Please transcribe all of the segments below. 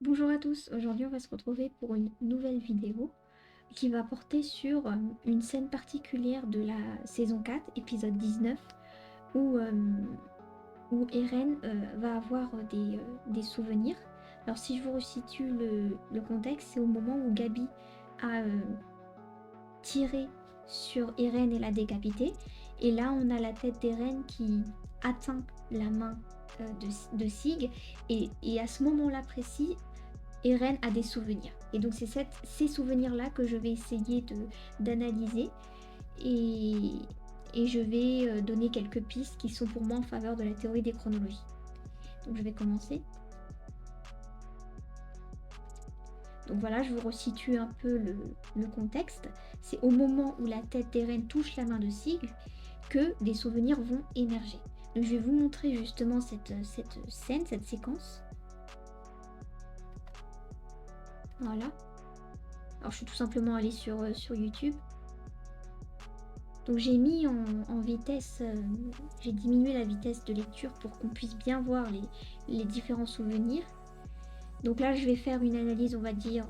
Bonjour à tous, aujourd'hui on va se retrouver pour une nouvelle vidéo qui va porter sur une scène particulière de la saison 4, épisode 19, où, où Eren va avoir des souvenirs. Alors si je vous resitue le contexte, c'est au moment où Gabi a tiré sur Eren et l'a décapité. Et là on a la tête d'Eren qui atteint la main de Sig. Et à ce moment-là précis, Eren a des souvenirs. Et donc c'est ces souvenirs-là que je vais essayer d'analyser et, et je vais donner quelques pistes qui sont pour moi en faveur de la théorie des chronologies. Donc je vais commencer. Donc voilà, je vous resitue un peu le contexte. C'est au moment où la tête d'Eren touche la main de Sig que des souvenirs vont émerger. Donc je vais vous montrer justement cette scène, cette séquence. Voilà. Alors je suis tout simplement allée sur YouTube. Donc j'ai mis en vitesse, j'ai diminué la vitesse de lecture pour qu'on puisse bien voir les différents souvenirs. Donc là je vais faire une analyse, on va dire,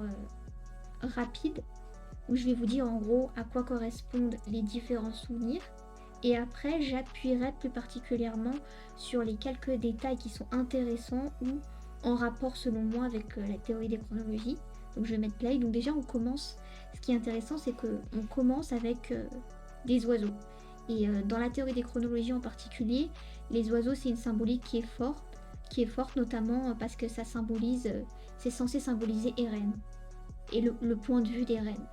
rapide, où je vais vous dire en gros à quoi correspondent les différents souvenirs. Et après j'appuierai plus particulièrement sur les quelques détails qui sont intéressants ou en rapport selon moi avec la théorie des chronologies. Donc je vais mettre play. Donc déjà on commence, ce qui est intéressant c'est qu'on commence avec des oiseaux. Et dans la théorie des chronologies en particulier, les oiseaux c'est une symbolique qui est forte notamment parce que ça symbolise, c'est censé symboliser Eren et le point de vue d'Eren.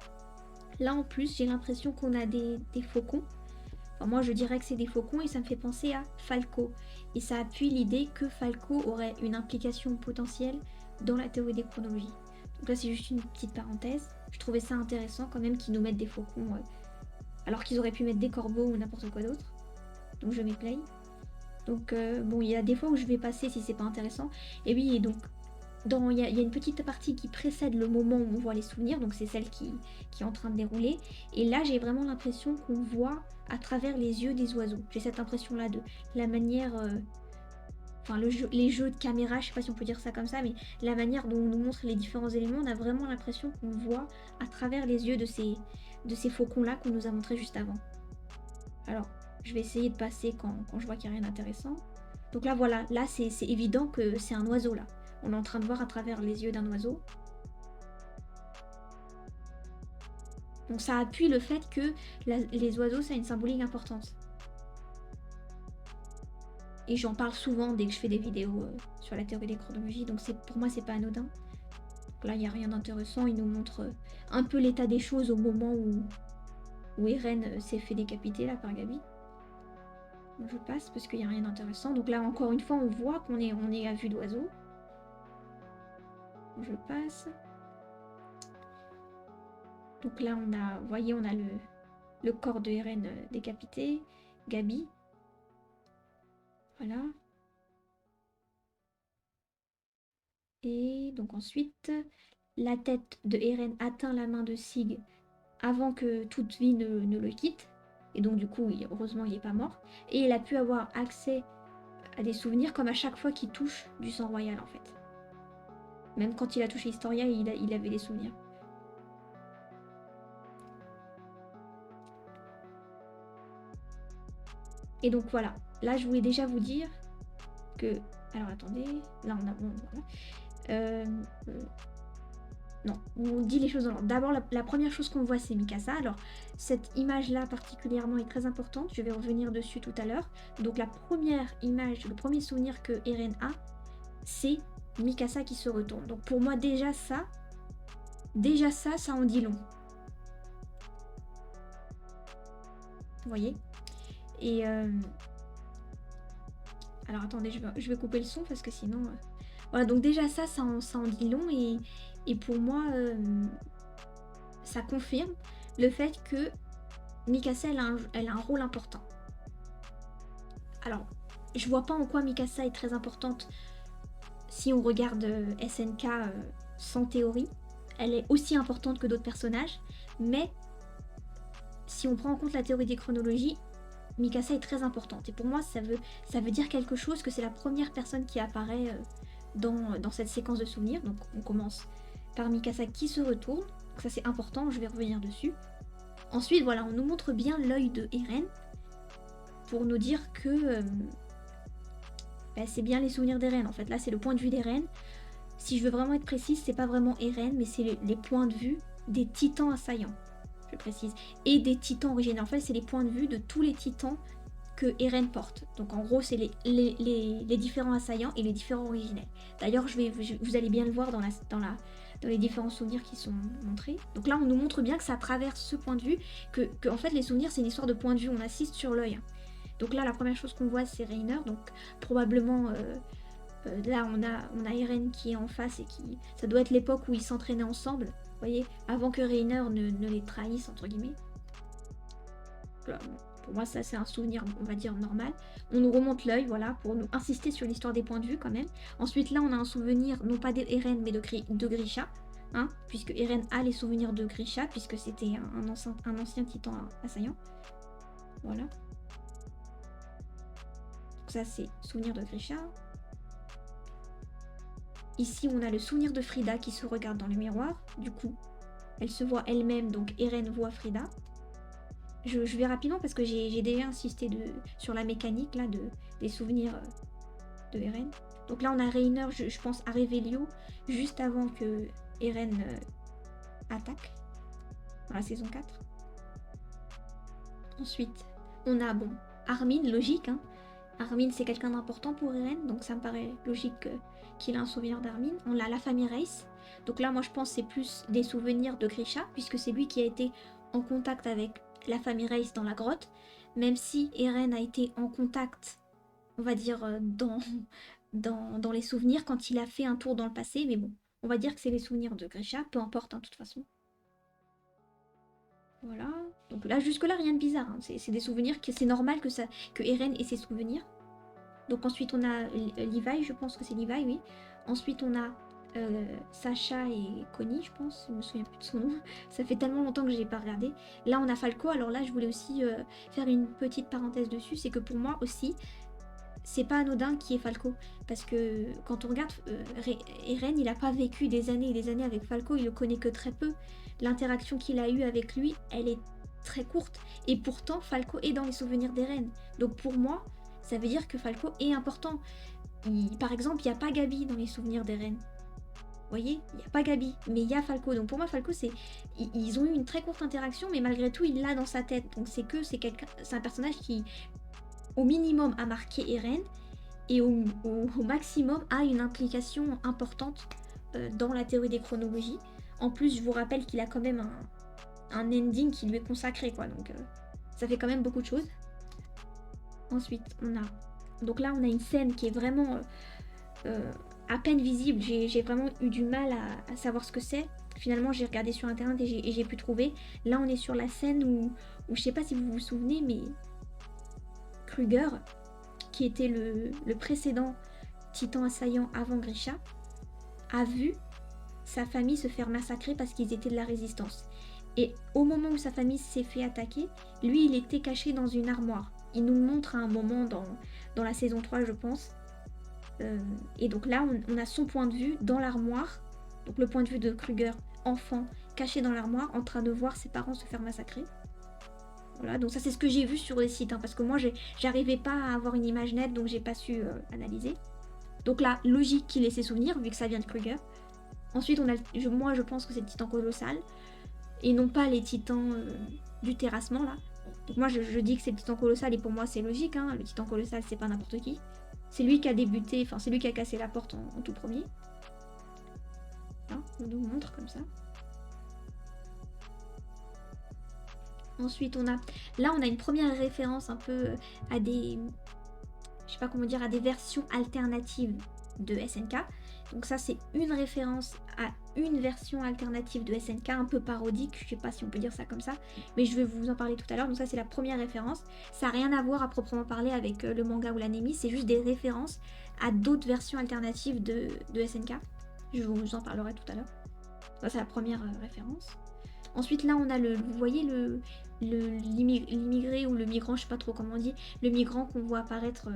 Là en plus j'ai l'impression qu'on a des faucons. Enfin, moi je dirais que c'est des faucons et ça me fait penser à Falco. Et ça appuie l'idée que Falco aurait une implication potentielle dans la théorie des chronologies. Donc là c'est juste une petite parenthèse. Je trouvais ça intéressant quand même qu'ils nous mettent des faucons alors qu'ils auraient pu mettre des corbeaux ou n'importe quoi d'autre. Donc je mets play. Donc bon, il y a des fois où je vais passer si c'est pas intéressant. Et oui, et donc il y a une petite partie qui précède le moment où on voit les souvenirs, donc c'est celle qui est en train de dérouler. Et là, j'ai vraiment l'impression qu'on voit à travers les yeux des oiseaux. J'ai cette impression-là de la manière, enfin les jeux de caméra, je sais pas si on peut dire ça comme ça, mais la manière dont on nous montre les différents éléments, on a vraiment l'impression qu'on voit à travers les yeux de ces faucons-là qu'on nous a montrés juste avant. Alors, je vais essayer de passer quand je vois qu'il n'y a rien d'intéressant. Donc là, voilà, là c'est évident que c'est un oiseau là. On est en train de voir à travers les yeux d'un oiseau. Donc ça appuie le fait que les oiseaux, ça a une symbolique importante. Et j'en parle souvent dès que je fais des vidéos sur la théorie des chronologies, donc pour moi, c'est pas anodin. Donc là, il n'y a rien d'intéressant, il nous montre un peu l'état des choses au moment où Eren s'est fait décapiter là par Gabi. Donc je passe parce qu'il n'y a rien d'intéressant. Donc là, encore une fois, on voit qu'on est à vue d'oiseau. Je passe. Donc là, vous voyez, on a le corps de Eren décapité, Gabi. Voilà. Et donc ensuite, la tête de Eren atteint la main de Sig avant que toute vie ne le quitte. Et donc du coup, heureusement, il n'est pas mort. Et il a pu avoir accès à des souvenirs comme à chaque fois qu'il touche du sang royal en fait. Même quand il a touché Historia, il avait des souvenirs. Et donc voilà, là je voulais déjà vous dire que... Alors attendez, là on a... Bon, voilà. Non, on dit les choses dans l'ordre. D'abord, la première chose qu'on voit, c'est Mikasa. Alors, cette image-là particulièrement est très importante. Je vais revenir dessus tout à l'heure. Donc, la première image, le premier souvenir que Eren a, c'est Mikasa qui se retourne. Donc, pour moi, déjà ça en dit long. Vous voyez? Et... alors, attendez, je vais couper le son parce que sinon... Voilà, donc déjà ça en dit long. Et pour moi, ça confirme le fait que Mikasa, elle a un rôle important. Alors, je vois pas en quoi Mikasa est très importante si on regarde SNK sans théorie. Elle est aussi importante que d'autres personnages, mais si on prend en compte la théorie des chronologies, Mikasa est très importante. Et pour moi, ça veut dire quelque chose que c'est la première personne qui apparaît dans cette séquence de souvenirs. Donc on commence par Mikasa qui se retourne, donc ça c'est important, je vais revenir dessus. Ensuite voilà, on nous montre bien l'œil de Eren pour nous dire que c'est bien les souvenirs d'Eren en fait. Là c'est le point de vue d'Eren. Si je veux vraiment être précise, c'est pas vraiment Eren, mais c'est les points de vue des titans assaillants, je précise, et des titans originels. En fait c'est les points de vue de tous les titans que Eren porte. Donc en gros c'est les différents assaillants et les différents originels. D'ailleurs vous allez bien le voir dans les différents souvenirs qui sont montrés. Donc là on nous montre bien que ça traverse ce point de vue, que en fait les souvenirs c'est une histoire de point de vue, on assiste sur l'œil. Donc là la première chose qu'on voit c'est Reiner, donc probablement là on a Eren qui est en face et qui... Ça doit être l'époque où ils s'entraînaient ensemble, vous voyez, avant que Reiner ne les trahisse entre guillemets. Là, pour moi, ça c'est un souvenir, on va dire, normal. On nous remonte l'œil, voilà, pour nous insister sur l'histoire des points de vue quand même. Ensuite, là, on a un souvenir, non pas d'Eren, mais de Grisha, hein, puisque Eren a les souvenirs de Grisha, puisque c'était un ancien titan assaillant. Voilà. Donc ça, c'est souvenir de Grisha. Ici, on a le souvenir de Frida qui se regarde dans le miroir. Du coup, elle se voit elle-même, donc Eren voit Frida. Je vais rapidement parce que j'ai déjà insisté sur la mécanique là, des souvenirs de Eren. Donc là on a Reiner, je pense à Revelio, juste avant que Eren attaque, dans la saison 4. Ensuite, on a Armin, logique. Hein. Armin c'est quelqu'un d'important pour Eren, donc ça me paraît logique qu'il a un souvenir d'Armin. On a la famille Reiss. Donc là moi je pense c'est plus des souvenirs de Grisha, puisque c'est lui qui a été en contact avec la famille Reiss dans la grotte, même si Eren a été en contact, on va dire, dans les souvenirs quand il a fait un tour dans le passé, mais bon, on va dire que c'est les souvenirs de Grisha, peu importe, hein, de toute façon. Voilà, donc là, jusque-là, rien de bizarre, hein. C'est des souvenirs, c'est normal que Eren ait ses souvenirs. Donc ensuite, on a Levi, je pense que c'est Levi, oui. Ensuite, on a Sacha et Connie, je pense, je me souviens plus de son nom, ça fait tellement longtemps que j'ai pas regardé. Là on a Falco, alors là je voulais aussi faire une petite parenthèse dessus, c'est que pour moi aussi, c'est pas anodin qui est Falco, parce que quand on regarde Eren, il a pas vécu des années et des années avec Falco, il le connaît que très peu. L'interaction qu'il a eue avec lui, elle est très courte, et pourtant Falco est dans les souvenirs d'Eren. Donc pour moi, ça veut dire que Falco est important. Par exemple, il n'y a pas Gabi dans les souvenirs d'Eren. Vous voyez, il n'y a pas Gabi, mais il y a Falco. Donc pour moi, Falco, ils ont eu une très courte interaction, mais malgré tout, il l'a dans sa tête. Donc c'est un personnage qui, au minimum, a marqué Eren, et au maximum, a une implication importante dans la théorie des chronologies. En plus, je vous rappelle qu'il a quand même un ending qui lui est consacré, quoi. Donc ça fait quand même beaucoup de choses. Ensuite, donc là, on a une scène qui est vraiment... à peine visible, j'ai vraiment eu du mal à savoir ce que c'est. Finalement j'ai regardé sur internet et j'ai pu trouver. Là on est sur la scène où je sais pas si vous vous souvenez, mais Kruger, qui était le précédent titan assaillant avant Grisha, a vu sa famille se faire massacrer parce qu'ils étaient de la résistance. Et au moment où sa famille s'est fait attaquer, lui il était caché dans une armoire. Il nous le montre à un moment dans la saison 3 je pense. Et donc là on a son point de vue dans l'armoire, donc le point de vue de Kruger enfant caché dans l'armoire en train de voir ses parents se faire massacrer. Voilà, donc ça c'est ce que j'ai vu sur les sites, hein, parce que moi j'arrivais pas à avoir une image nette, donc j'ai pas su analyser. Donc là, logique qu'il ait ses souvenirs vu que ça vient de Kruger. Ensuite on a, moi je pense que c'est le titan colossal et non pas les titans du terrassement là. Donc moi je dis que c'est le titan colossal et pour moi c'est logique, hein, le titan colossal c'est pas n'importe qui. C'est lui qui a débuté, enfin c'est lui qui a cassé la porte en tout premier. Là, on nous montre comme ça. Ensuite là on a une première référence un peu à des, je sais pas comment dire, à des versions alternatives de SNK. Donc ça c'est une référence à une version alternative de SNK un peu parodique, je sais pas si on peut dire ça comme ça, mais je vais vous en parler tout à l'heure. Donc ça c'est la première référence, ça n'a rien à voir à proprement parler avec le manga ou l'anime, c'est juste des références à d'autres versions alternatives de SNK. Je vous en parlerai tout à l'heure. Ça c'est la première référence. Ensuite là on a vous voyez l'immigré ou le migrant, je sais pas trop comment on dit, le migrant qu'on voit apparaître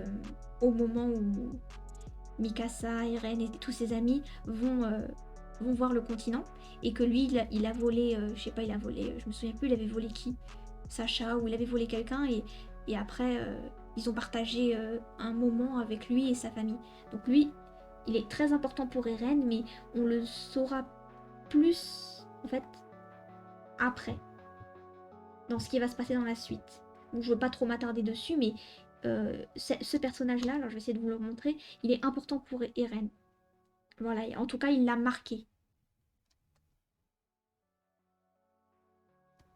au moment où Mikasa, Eren et tous ses amis vont voir le continent et que lui il a volé, je sais pas, il a volé, je me souviens plus, il avait volé qui, Sacha, ou il avait volé quelqu'un et après ils ont partagé un moment avec lui et sa famille. Donc lui, il est très important pour Eren, mais on le saura plus en fait après, dans ce qui va se passer dans la suite. Donc je veux pas trop m'attarder dessus, mais ce personnage-là, alors je vais essayer de vous le montrer, il est important pour Eren. Voilà, en tout cas il l'a marqué.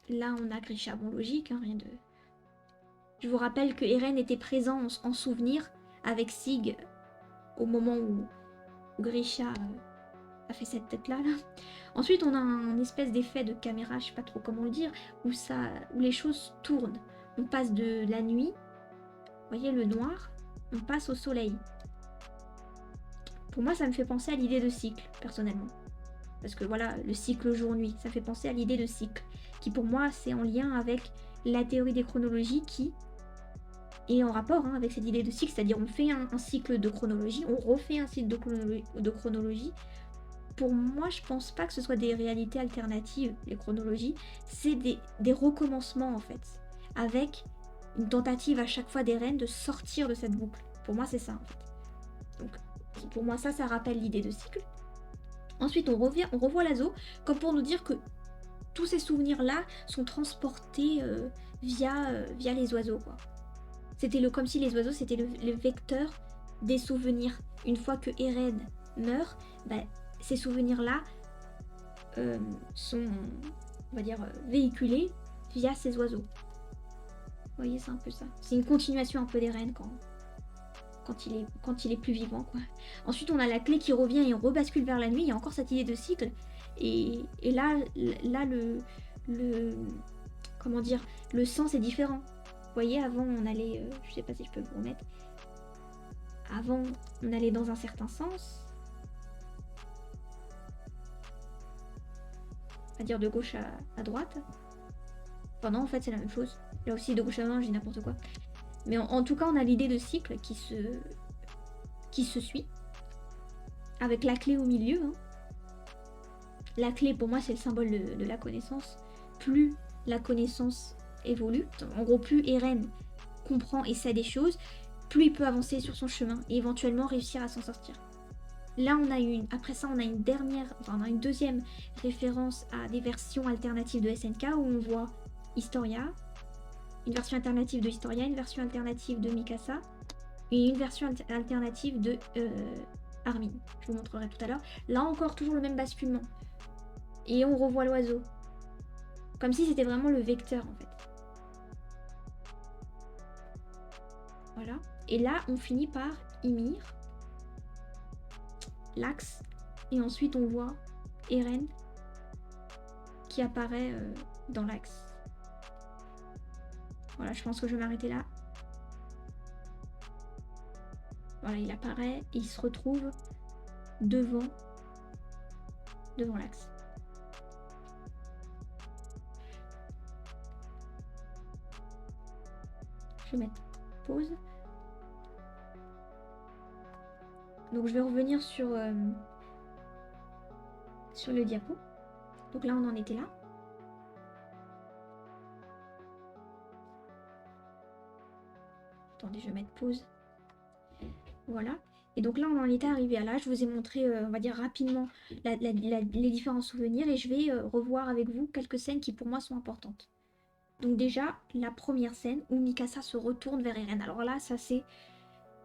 Là on a Grisha, bon logique, hein, rien de... Je vous rappelle que Eren était présent en souvenir avec Sig au moment où Grisha a fait cette tête-là. Là. Ensuite, on a un espèce d'effet de caméra, je sais pas trop comment le dire, où les choses tournent. On passe de la nuit, vous voyez le noir, on passe au soleil. Pour moi, ça me fait penser à l'idée de cycle, personnellement. Parce que voilà, le cycle jour-nuit, ça fait penser à l'idée de cycle, qui pour moi, c'est en lien avec la théorie des chronologies qui est en rapport avec cette idée de cycle, c'est-à-dire on fait un cycle de chronologie, on refait un cycle de chronologie. Pour moi, je pense pas que ce soit des réalités alternatives, les chronologies, c'est des recommencements en fait, avec une tentative à chaque fois d'Eren de sortir de cette boucle. Pour moi, c'est ça en fait. Donc, pour moi, ça rappelle l'idée de cycle. Ensuite, on revoit Lazo, comme pour nous dire que tous ces souvenirs-là sont transportés via les oiseaux, quoi. C'était comme si les oiseaux, c'était le vecteur des souvenirs. Une fois que Eren meurt, ces souvenirs-là sont, on va dire, véhiculés via ces oiseaux. Vous voyez, c'est un peu ça. C'est une continuation un peu d'Eren quand il est plus vivant, quoi. Ensuite, on a la clé qui revient et on rebascule vers la nuit. Il y a encore cette idée de cycle. Et là comment dire, le sens est différent. Vous voyez, avant, on allait... je sais pas si je peux vous remettre. Avant, on allait dans un certain sens. C'est-à-dire de gauche à droite. Enfin non, en fait, c'est la même chose. Là aussi, de gauche à droite, je dis n'importe quoi. Mais en tout cas, on a l'idée de cycle qui se suit. Avec la clé au milieu. La clé, pour moi, c'est le symbole de la connaissance. Plus la connaissance évolue, en gros, plus Eren comprend et sait des choses, plus il peut avancer sur son chemin et éventuellement réussir à s'en sortir. Là, après ça, on a une deuxième référence à des versions alternatives de SNK où on voit Historia, une version alternative de Historia, une version alternative de Mikasa et une version alternative de Armin. Je vous montrerai tout à l'heure. Là encore, toujours le même basculement. Et on revoit l'oiseau. Comme si c'était vraiment le vecteur en fait. Voilà. Et là, on finit par Ymir, l'axe, et ensuite on voit Eren qui apparaît dans l'axe. Voilà, je pense que je vais m'arrêter là. Voilà, il apparaît et il se retrouve devant l'axe. Je vais mettre pause. Donc je vais revenir sur le diapo. Donc là on en était là. Attendez, je vais mettre pause. Voilà. Et donc là on en était arrivé à là. Je vous ai montré, on va dire rapidement, les différents souvenirs. Et je vais revoir avec vous quelques scènes qui pour moi sont importantes. Donc déjà, la première scène où Mikasa se retourne vers Eren. Alors là, ça c'est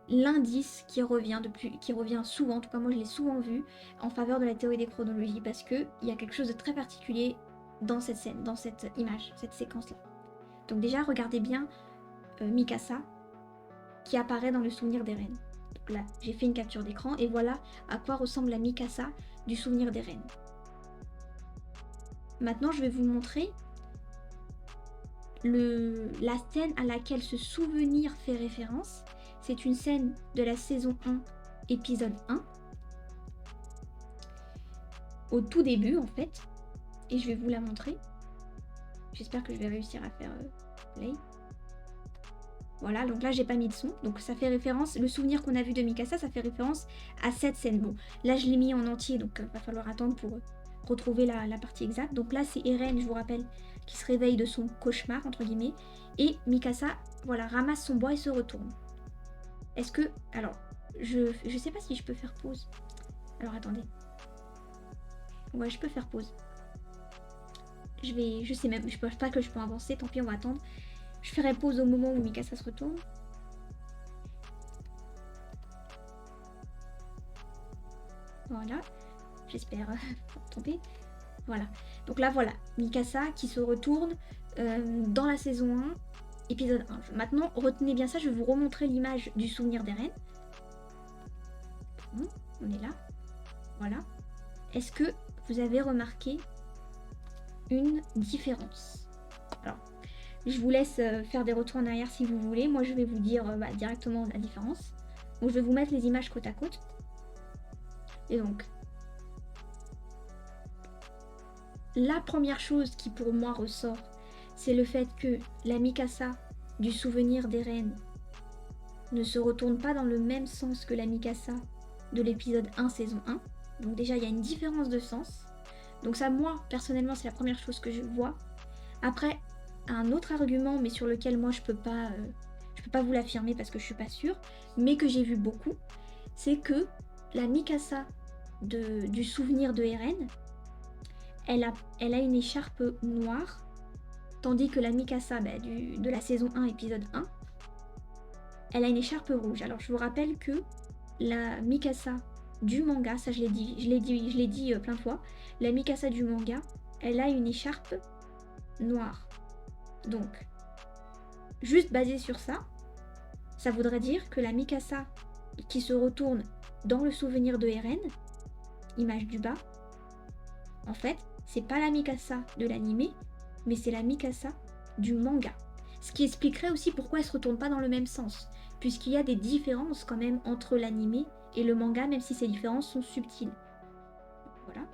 l'indice qui revient souvent, en tout cas moi je l'ai souvent vu, en faveur de la théorie des chronologies, parce qu'il y a quelque chose de très particulier dans cette scène, dans cette image, cette séquence-là. Donc déjà, regardez bien Mikasa qui apparaît dans le souvenir d'Eren. Donc là, j'ai fait une capture d'écran et voilà à quoi ressemble la Mikasa du souvenir d'Eren. Maintenant, je vais vous montrer la scène à laquelle ce souvenir fait référence. C'est une scène de la saison 1, épisode 1. Au tout début, en fait. Et je vais vous la montrer. J'espère que je vais réussir à faire play. Voilà, donc là j'ai pas mis de son, donc ça fait référence, le souvenir qu'on a vu de Mikasa, ça fait référence à cette scène. Bon, là je l'ai mis en entier, donc va falloir attendre pour retrouver la partie exacte. Donc là c'est Eren, je vous rappelle, qui se réveille de son cauchemar, entre guillemets, et Mikasa, voilà, ramasse son bois et se retourne. Est-ce que... Alors, je sais pas si je peux faire pause. Alors attendez. Ouais, je peux faire pause. Je sais même, je pense pas que je peux avancer, tant pis, on va attendre. Je ferai pause au moment où Mikasa se retourne. Voilà. J'espère pas tomber. Voilà. Donc là, voilà. Mikasa qui se retourne dans la saison 1, épisode 1. Maintenant, retenez bien ça, je vais vous remontrer l'image du souvenir d'Eren. Bon, on est là. Voilà. Est-ce que vous avez remarqué une différence? Alors, je vous laisse faire des retours en arrière si vous voulez. Moi, je vais vous dire directement la différence. Donc, je vais vous mettre les images côte à côte. Et donc, la première chose qui pour moi ressort, c'est le fait que la Mikasa du souvenir d'Eren ne se retourne pas dans le même sens que la Mikasa de l'épisode 1 saison 1. Donc déjà, il y a une différence de sens. Donc ça, moi, personnellement, c'est la première chose que je vois. Après, un autre argument, mais sur lequel moi, je peux pas vous l'affirmer parce que je suis pas sûre, mais que j'ai vu beaucoup, c'est que la Mikasa du souvenir de Eren, elle a une écharpe noire, tandis que la Mikasa de la saison 1, épisode 1, elle a une écharpe rouge. Alors je vous rappelle que la Mikasa du manga, ça je l'ai dit plein de fois, la Mikasa du manga, elle a une écharpe noire. Donc, juste basé sur ça, ça voudrait dire que la Mikasa qui se retourne dans le souvenir de Eren, image du bas, en fait, c'est pas la Mikasa de l'anime, mais c'est la Mikasa du manga. Ce qui expliquerait aussi pourquoi elle se retourne pas dans le même sens, puisqu'il y a des différences quand même entre l'anime et le manga, même si ces différences sont subtiles. Voilà.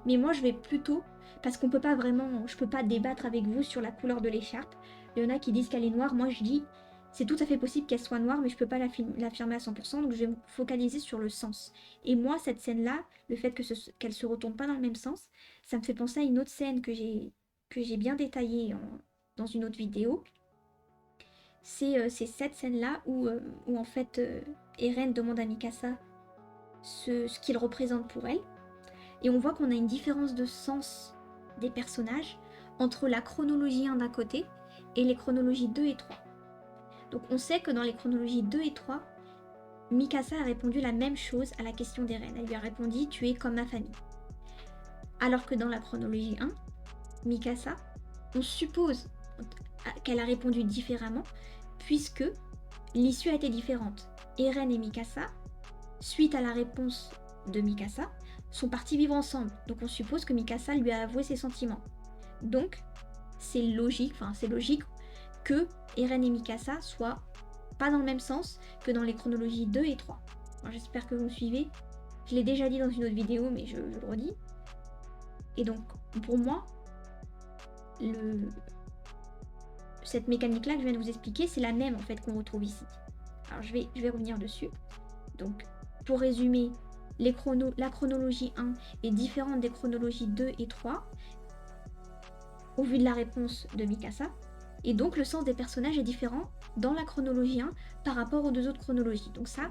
Mais moi je vais plutôt, parce qu'on peut pas vraiment, je peux pas débattre avec vous sur la couleur de l'écharpe. Il y en a qui disent qu'elle est noire, moi je dis c'est tout à fait possible qu'elle soit noire, mais je peux pas l'affirmer à 100%, donc je vais me focaliser sur le sens. Et moi cette scène là, le fait qu'elle se retourne pas dans le même sens, ça me fait penser à une autre scène que j'ai bien détaillée dans une autre vidéo. C'est cette scène là où en fait Eren demande à Mikasa ce qu'il représente pour elle. Et on voit qu'on a une différence de sens des personnages entre la chronologie 1 d'un côté et les chronologies 2 et 3. Donc on sait que dans les chronologies 2 et 3, Mikasa a répondu la même chose à la question d'Eren. Elle lui a répondu « Tu es comme ma famille ». Alors que dans la chronologie 1, Mikasa, on suppose qu'elle a répondu différemment puisque l'issue a été différente. Eren et Mikasa, suite à la réponse de Mikasa, sont partis vivre ensemble. Donc on suppose que Mikasa lui a avoué ses sentiments. Donc c'est logique que Eren et Mikasa soient pas dans le même sens que dans les chronologies 2 et 3. Alors, j'espère que vous me suivez. Je l'ai déjà dit dans une autre vidéo, mais je le redis. Et donc, pour moi, cette mécanique-là que je viens de vous expliquer, c'est la même en fait qu'on retrouve ici. Alors je vais revenir dessus. Donc, pour résumer, la chronologie 1 est différente des chronologies 2 et 3 au vu de la réponse de Mikasa. Et donc le sens des personnages est différent dans la chronologie 1 par rapport aux deux autres chronologies. Donc ça,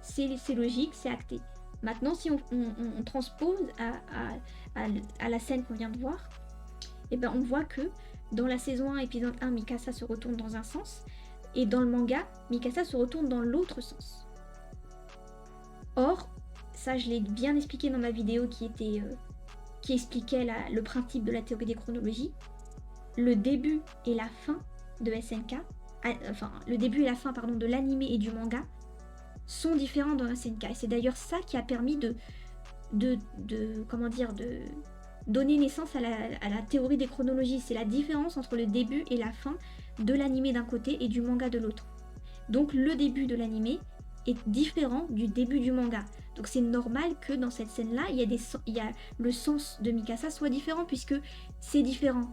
c'est logique, c'est acté. Maintenant, si on transpose à la scène qu'on vient de voir, et ben on voit que dans la saison 1, épisode 1, Mikasa se retourne dans un sens, et dans le manga, Mikasa se retourne dans l'autre sens. Or, ça je l'ai bien expliqué dans ma vidéo qui expliquait le principe de la théorie des chronologies. Le début et la fin de SNK, le début et la fin de l'anime et du manga sont différents dans SNK. Et c'est d'ailleurs ça qui a permis de donner naissance à la théorie des chronologies. C'est la différence entre le début et la fin de l'anime d'un côté et du manga de l'autre. Donc le début de l'anime est différent du début du manga. Donc c'est normal que dans cette scène-là, il y a le sens de Mikasa soit différent puisque c'est différent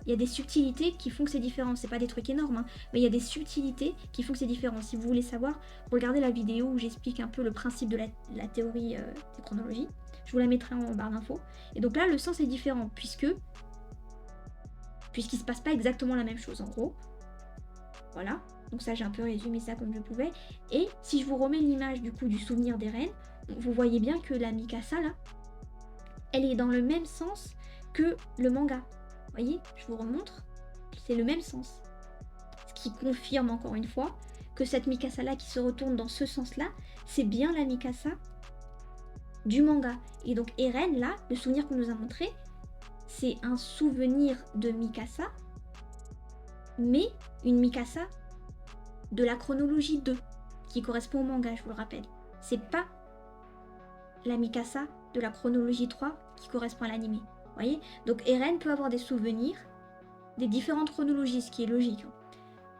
Il y a des subtilités qui font que c'est différent. C'est pas des trucs énormes, hein, mais il y a des subtilités qui font que c'est différent. Si vous voulez savoir, regardez la vidéo où j'explique un peu le principe de la théorie des chronologies. Je vous la mettrai en barre d'infos. Et donc là, le sens est différent, puisqu'il se passe pas exactement la même chose, en gros. Voilà. Donc ça, j'ai un peu résumé ça comme je pouvais. Et si je vous remets l'image du coup du souvenir d'Eren, vous voyez bien que la Mikasa, là, elle est dans le même sens que le manga. Vous voyez, je vous remontre. C'est le même sens. Ce qui confirme encore une fois que cette Mikasa-là qui se retourne dans ce sens-là, c'est bien la Mikasa du manga. Et donc Eren, là, le souvenir qu'on nous a montré, c'est un souvenir de Mikasa, mais une Mikasa de la chronologie 2, qui correspond au manga, je vous le rappelle. C'est pas la Mikasa de la chronologie 3 qui correspond à l'anime. Vous voyez? Donc Eren peut avoir des souvenirs des différentes chronologies, ce qui est logique.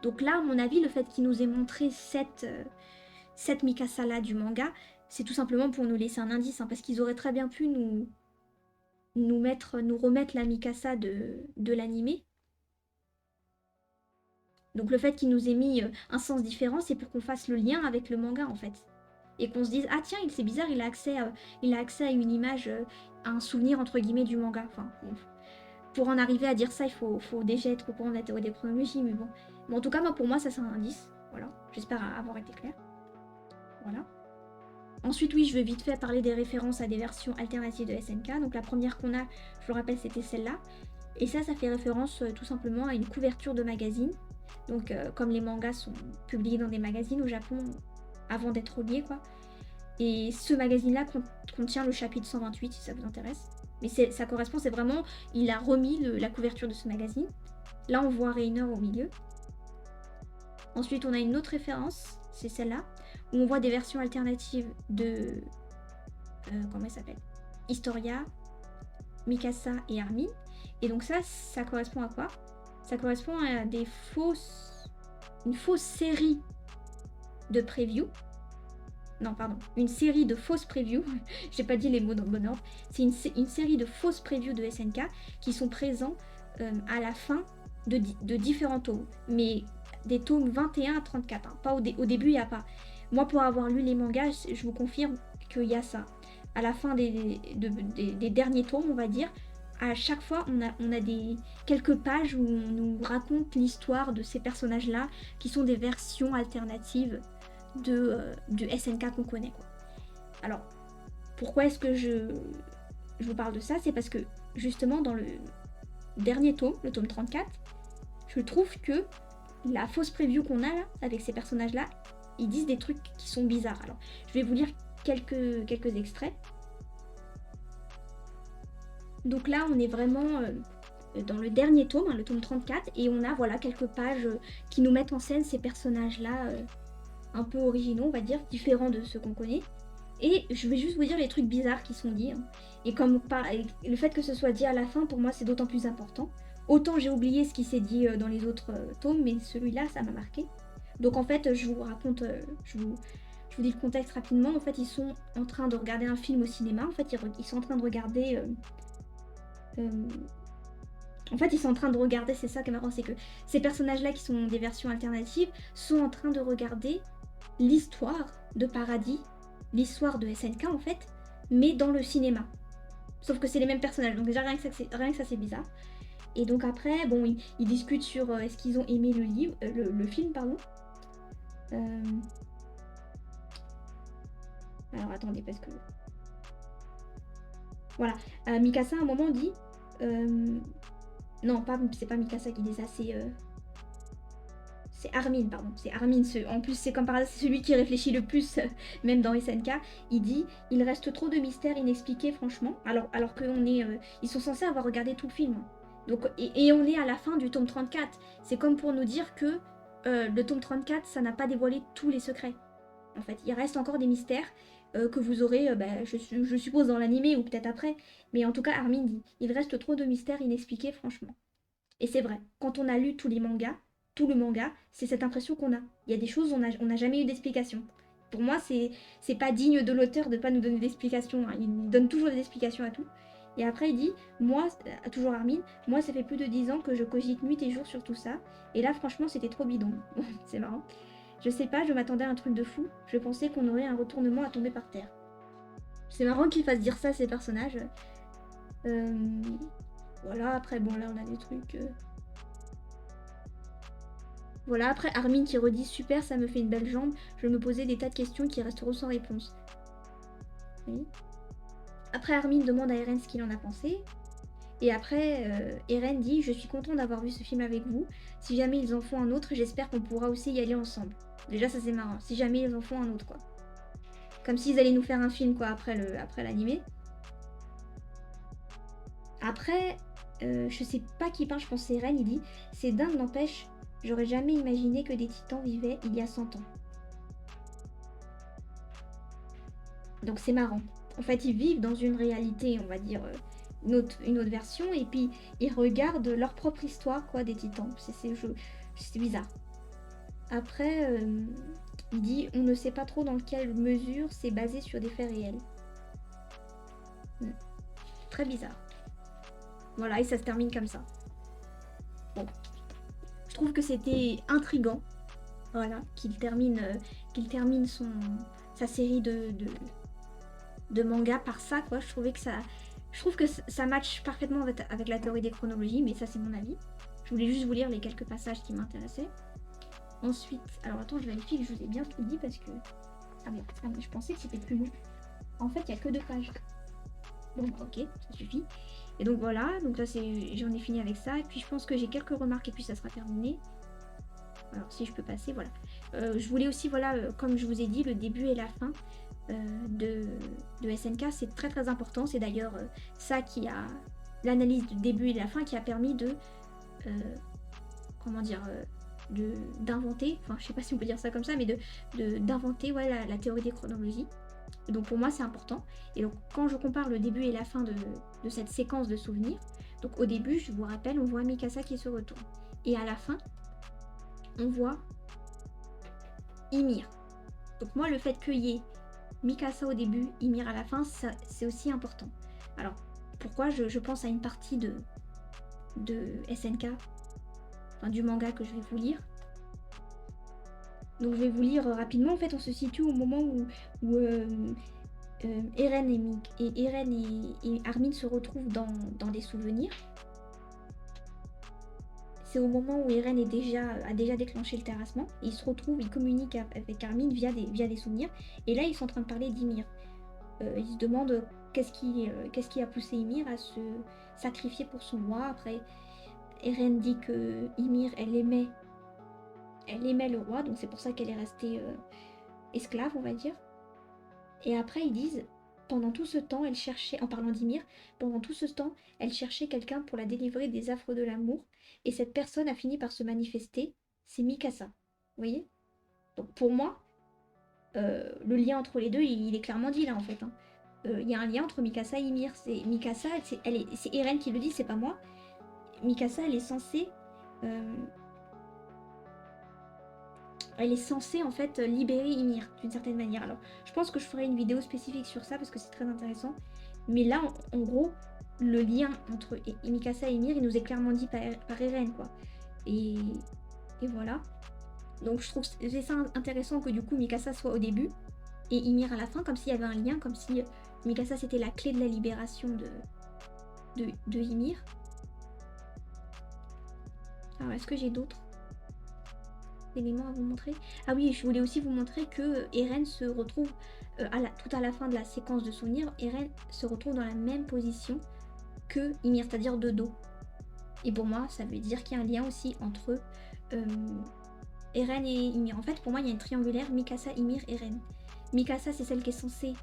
Donc là, à mon avis, le fait qu'il nous ait montré cette Mikasa-là du manga, c'est tout simplement pour nous laisser un indice, hein, parce qu'ils auraient très bien pu nous remettre la Mikasa de l'anime. Donc le fait qu'il nous ait mis un sens différent, c'est pour qu'on fasse le lien avec le manga en fait. Et qu'on se dise, ah tiens, c'est bizarre, il a accès à une image, à un souvenir entre guillemets du manga. Enfin, pour en arriver à dire ça, il faut déjà être au courant de la théorie des chronologies, mais bon. En tout cas, pour moi, ça c'est un indice. Voilà, j'espère avoir été claire. Voilà. Ensuite, oui, je vais vite fait parler des références à des versions alternatives de SNK. Donc la première qu'on a, je le rappelle, c'était celle-là. Et ça fait référence tout simplement à une couverture de magazine. Donc comme les mangas sont publiés dans des magazines au Japon avant d'être reliés, quoi. Et ce magazine-là contient le chapitre 128, si ça vous intéresse. Mais ça correspond, c'est vraiment, il a remis la couverture de ce magazine. Là, on voit Reiner au milieu. Ensuite, on a une autre référence, c'est celle-là, où on voit des versions alternatives de... comment elle s'appelle? Historia, Mikasa et Armin. Et donc ça correspond à quoi? Ça correspond à une fausse série de previews. Non, pardon, une série de fausses previews. J'ai pas dit les mots dans le bon ordre. C'est une série de fausses previews de SNK qui sont présents à la fin de différents tomes. Mais des tomes 21 à 34. Hein. Pas au début, il n'y a pas. Moi, pour avoir lu les mangas, je vous confirme qu'il y a ça. À la fin des derniers tomes, on va dire, à chaque fois, on a quelques pages où on nous raconte l'histoire de ces personnages-là, qui sont des versions alternatives du SNK qu'on connaît, quoi. Alors, pourquoi est-ce que je vous parle de ça? C'est parce que, justement, dans le dernier tome, le tome 34, je trouve que la fausse preview qu'on a là, avec ces personnages-là, ils disent des trucs qui sont bizarres. Alors, je vais vous lire quelques extraits. Donc là, on est vraiment dans le dernier tome, hein, le tome 34, et on a voilà quelques pages qui nous mettent en scène ces personnages-là un peu originaux, on va dire, différents de ceux qu'on connaît. Et je vais juste vous dire les trucs bizarres qui sont dits. Hein. Et comme le fait que ce soit dit à la fin, pour moi, c'est d'autant plus important. Autant j'ai oublié ce qui s'est dit dans les autres tomes, mais celui-là, ça m'a marqué. Donc en fait, je vous raconte, je vous dis le contexte rapidement. En fait, ils sont en train de regarder un film au cinéma. En fait, ils sont en train de regarder... c'est ça qui est marrant, c'est que ces personnages-là qui sont des versions alternatives sont en train de regarder l'histoire de Paradis, l'histoire de SNK en fait, mais dans le cinéma. Sauf que c'est les mêmes personnages, donc déjà rien que ça c'est bizarre. Et donc après, bon, ils discutent sur est-ce qu'ils ont aimé le film, pardon. Alors attendez, parce que... Voilà, Mikasa à un moment dit... Non, c'est pas Mikasa qui dit ça, c'est Armin, pardon. C'est Armin, en plus c'est comme par hasard, c'est celui qui réfléchit le plus, même dans SNK. Il dit, il reste trop de mystères inexpliqués, franchement. Alors qu'on est... ils sont censés avoir regardé tout le film. Donc, et on est à la fin du tome 34. C'est comme pour nous dire que le tome 34, ça n'a pas dévoilé tous les secrets. En fait, il reste encore des mystères que vous aurez, je suppose, dans l'animé ou peut-être après. Mais en tout cas, Armin dit, il reste trop de mystères inexpliqués, franchement. Et c'est vrai, quand on a lu tout le manga, c'est cette impression qu'on a. Il y a des choses, on n'a jamais eu d'explication. Pour moi, c'est pas digne de l'auteur de pas nous donner d'explications. Hein. Il donne toujours des explications à tout. Et après, il dit, moi, toujours Armin, moi, ça fait plus de 10 ans que je cogite nuit et jour sur tout ça. Et là, franchement, c'était trop bidon. C'est marrant. Je sais pas, je m'attendais à un truc de fou. Je pensais qu'on aurait un retournement à tomber par terre. C'est marrant qu'il fasse dire ça à ces personnages. Voilà, après, bon, là, on a des trucs... Voilà, après, Armin qui redit, super, ça me fait une belle jambe. Je me posais des tas de questions qui resteront sans réponse. Oui. Après, Armin demande à Eren ce qu'il en a pensé. Et après, Eren dit, je suis content d'avoir vu ce film avec vous. Si jamais ils en font un autre, j'espère qu'on pourra aussi y aller ensemble. Déjà, ça c'est marrant. Si jamais ils en font un autre, quoi. Comme s'ils allaient nous faire un film, quoi, après l'animé. Après, je sais pas qui parle, je pense que c'est Eren, il dit, c'est dingue, n'empêche, j'aurais jamais imaginé que des titans vivaient il y a 100 ans. Donc c'est marrant. En fait, ils vivent dans une réalité, on va dire, une autre version, et puis ils regardent leur propre histoire, quoi, des titans. C'est bizarre. Après, il dit, on ne sait pas trop dans quelle mesure c'est basé sur des faits réels. Très bizarre. Voilà, et ça se termine comme ça. Bon. Je trouve que c'était intriguant. Voilà, qu'il termine sa série de manga par ça, quoi. Je trouve que ça match parfaitement avec la théorie des chronologies, mais ça c'est mon avis. Je voulais juste vous lire les quelques passages qui m'intéressaient. Ensuite, alors attends, je vérifie que je vous ai bien tout dit parce que... Ah mais je pensais que c'était plus long. En fait, il n'y a que 2 pages. Donc ok, ça suffit. Et donc voilà, donc là j'en ai fini avec ça. Et puis je pense que j'ai quelques remarques et puis ça sera terminé. Alors si je peux passer, voilà. Je voulais aussi, voilà, comme je vous ai dit, le début et la fin de SNK, c'est très très important. C'est d'ailleurs ça qui a... l'analyse du début et de la fin qui a permis de... comment dire d'inventer, enfin je sais pas si on peut dire ça comme ça, mais d'inventer ouais, la théorie des chronologies. Et donc pour moi c'est important. Et donc quand je compare le début et la fin de cette séquence de souvenirs, donc au début, je vous rappelle, on voit Mikasa qui se retourne. Et à la fin, on voit Ymir. Donc moi, le fait qu'il y ait Mikasa au début, Ymir à la fin, c'est aussi important. Alors, pourquoi je pense à une partie de SNK, enfin du manga que je vais vous lire. Donc je vais vous lire rapidement. En fait, on se situe au moment où Eren et Armin se retrouvent dans des souvenirs. C'est au moment où Eren a déjà déclenché le terrassement. Il se retrouve, il communique avec Armin via des souvenirs. Et là, ils sont en train de parler d'Ymir. Ils se demandent qu'est-ce qui a poussé Ymir à se sacrifier pour son roi. Après, Eren dit que Ymir, elle aimait le roi, donc c'est pour ça qu'elle est restée esclave, on va dire. Et après, ils disent, pendant tout ce temps, elle cherchait, en parlant d'Ymir, pendant tout ce temps, elle cherchait quelqu'un pour la délivrer des affres de l'amour, et cette personne a fini par se manifester, c'est Mikasa. Vous voyez? Donc pour moi, le lien entre les deux, il est clairement dit là en fait. Il y a un lien entre Mikasa et Ymir. C'est Mikasa, c'est Eren qui le dit, c'est pas moi. Mikasa, elle est censée en fait libérer Ymir d'une certaine manière. Alors je pense que je ferai une vidéo spécifique sur ça parce que c'est très intéressant. Mais là en gros le lien entre Mikasa et Ymir il nous est clairement dit par Eren quoi. Et voilà. Donc je trouve c'est ça intéressant que du coup Mikasa soit au début et Ymir à la fin, comme s'il y avait un lien, comme si Mikasa c'était la clé de la libération de Ymir. Alors est-ce que j'ai d'autres éléments à vous montrer? Ah oui, je voulais aussi vous montrer que Eren se retrouve tout à la fin de la séquence de souvenirs, Eren se retrouve dans la même position que Ymir, c'est-à-dire de dos. Et pour moi, ça veut dire qu'il y a un lien aussi entre Eren et Ymir. En fait, pour moi, il y a une triangulaire Mikasa, Ymir, Eren. Mikasa, c'est celle qui est censée,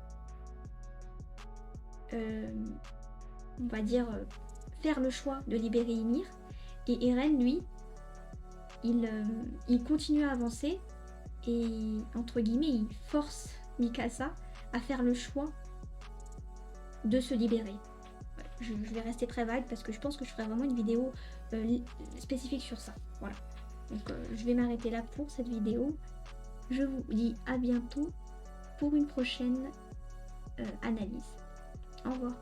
on va dire, faire le choix de libérer Ymir. Et Eren, lui, il continue à avancer et, entre guillemets, il force Mikasa à faire le choix de se libérer. Je vais rester très vague parce que je pense que je ferai vraiment une vidéo spécifique sur ça. Voilà. Donc je vais m'arrêter là pour cette vidéo. Je vous dis à bientôt pour une prochaine analyse. Au revoir.